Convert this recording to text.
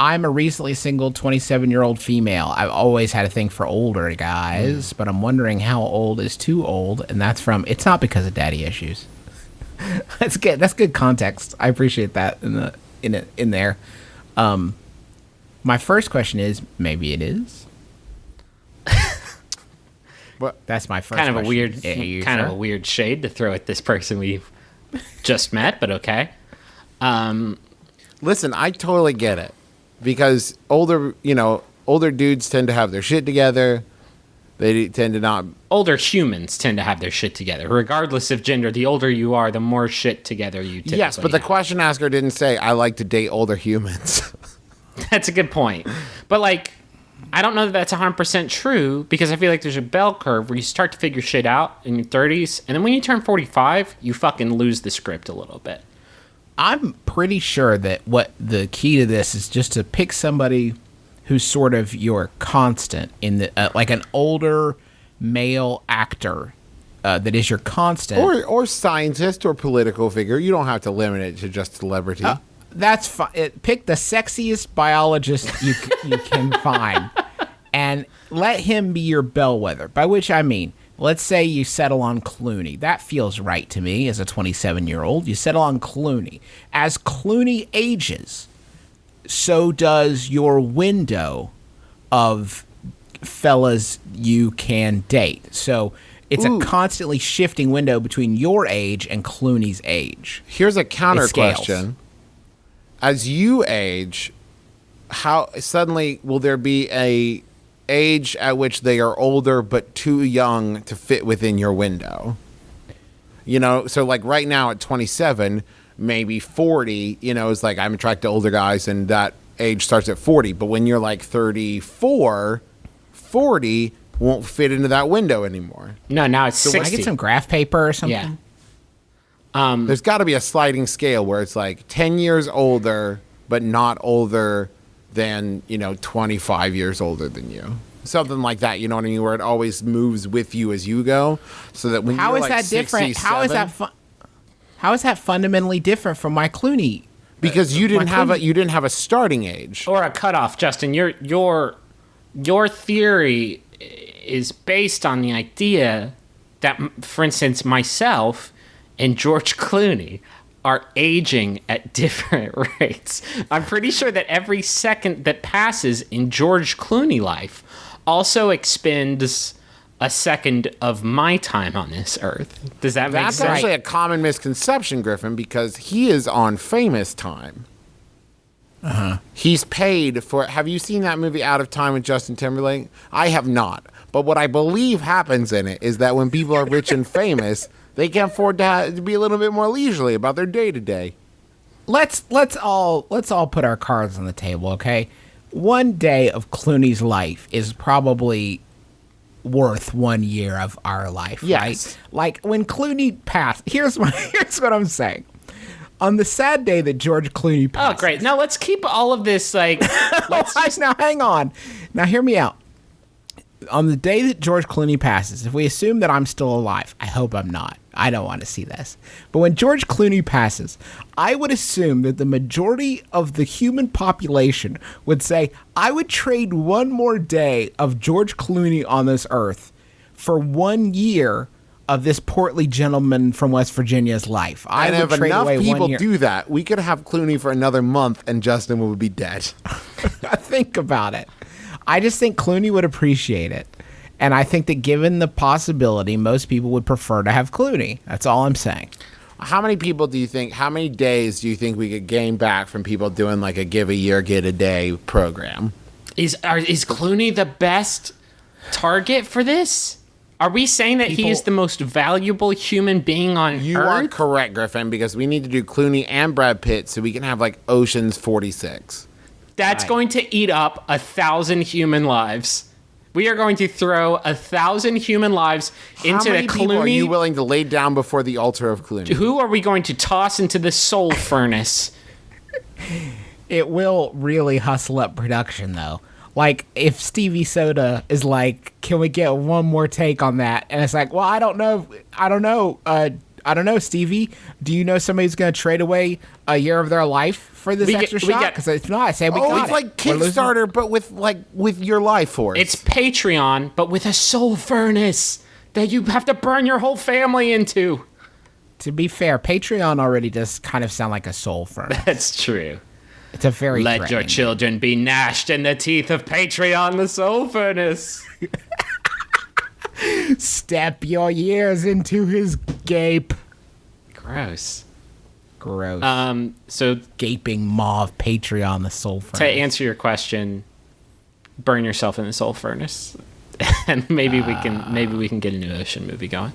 I'm a recently single 27-year-old female. I've always had a thing for older guys, but I'm wondering how old is too old, and that's from It's Not Because of Daddy Issues. That's good. That's good context. I appreciate that in there. My first question is, maybe it is. What? That's my first Kind of question. a weird shade to throw at this person we've just met, but okay. Listen, I totally get it. Because older dudes tend to have their shit together. They tend to not. Older humans tend to have their shit together. Regardless of gender, the older you are, the more shit together you typically Yes, but the have. question asker didn't say, I like to date older humans. That's a good point. But, like, I don't know that that's 100% true, because I feel like there's a bell curve where you start to figure shit out in your 30s, and then when you turn 45, you fucking lose the script a little bit. I'm pretty sure that what the key to this is just to pick somebody who's sort of your constant in the like an older male actor that is your constant, or scientist or political figure. You don't have to limit it to just celebrity. That's fine. Pick the sexiest biologist you can find, and let him be your bellwether. By which I mean, let's say you settle on Clooney. That feels right to me as a 27-year-old. You settle on Clooney. As Clooney ages, so does your window of fellas you can date. So it's a constantly shifting window between your age and Clooney's age. Here's a counter It scales. question. As you age, how suddenly will there be a age at which they are older but too young to fit within your window? You know, so like right now at 27, maybe 40, you know, is like I'm attracted to older guys, and that age starts at 40. But when you're like 34, 40 won't fit into that window anymore. No, now it's So 60. when I get some graph paper or something? Yeah. There's got to be a sliding scale where it's like 10 years older, but not older than, 25 years older than you. Something like that, you know what I mean? Where it always moves with you as you go. So that when How you're is like that different? How is 67 that How is that fundamentally different from my Clooney? Because you didn't have a starting age. Or a cutoff, Justin. Your theory is based on the idea that, for instance, myself and George Clooney are aging at different rates. I'm pretty sure that every second that passes in George Clooney life also expends a second of my time on this earth. Does that make That's sense? actually a common misconception, Griffin, because he is on famous time. He's paid for. Have you seen that movie Out of Time with Justin Timberlake? I have not. But what I believe happens in it is that when people are rich and famous, they can afford to be a little bit more leisurely about their day to day. Let's all put our cards on the table, okay? One day of Clooney's life is probably worth 1 year of our life, Yes. right? Like when Clooney passed. Here's what I'm saying. On the sad day that George Clooney Oh, passed. great. Now let's keep all of this, like... Now hang on. Now hear me out. On the day that George Clooney passes, if we assume that I'm still alive, I hope I'm not. I don't want to see this. But when George Clooney passes, I would assume that the majority of the human population would say, I would trade one more day of George Clooney on this earth for 1 year of this portly gentleman from West Virginia's life. I And would if trade enough away 1 people year. do that, we could have Clooney for another month and Justin would be dead. Think about it. I just think Clooney would appreciate it. And I think that given the possibility, most people would prefer to have Clooney. That's all I'm saying. How many days do you think we could gain back from people doing like a give a year, get a day program? Is Clooney the best target for this? Are we saying that he is the most valuable human being on You Earth? are correct, Griffin, because we need to do Clooney and Brad Pitt so we can have like Ocean's 46. That's going to eat up 1,000 human lives. We are going to throw 1,000 human lives into How many the people are you Clooney. willing to lay down before the altar of Clooney? Who are we going to toss into the soul furnace? It will really hustle up production, though. Like, if Stevie Soda is like, can we get one more take on that? And it's like, well, I don't know. I don't know, Stevie. Do you know somebody who's going to trade away a year of their life for this extra shot? Because if not, I say we got it. It's like Kickstarter, but with your life force. It's Patreon, but with a soul furnace that you have to burn your whole family into. To be fair, Patreon already does kind of sound like a soul furnace. That's true. It's a very Let your children be gnashed in the teeth of Patreon, the soul furnace. Step your years into his gape. Gross. So gaping maw of Patreon, the soul furnace. To answer your question, burn yourself in the soul furnace, and maybe we can get a new ocean movie going.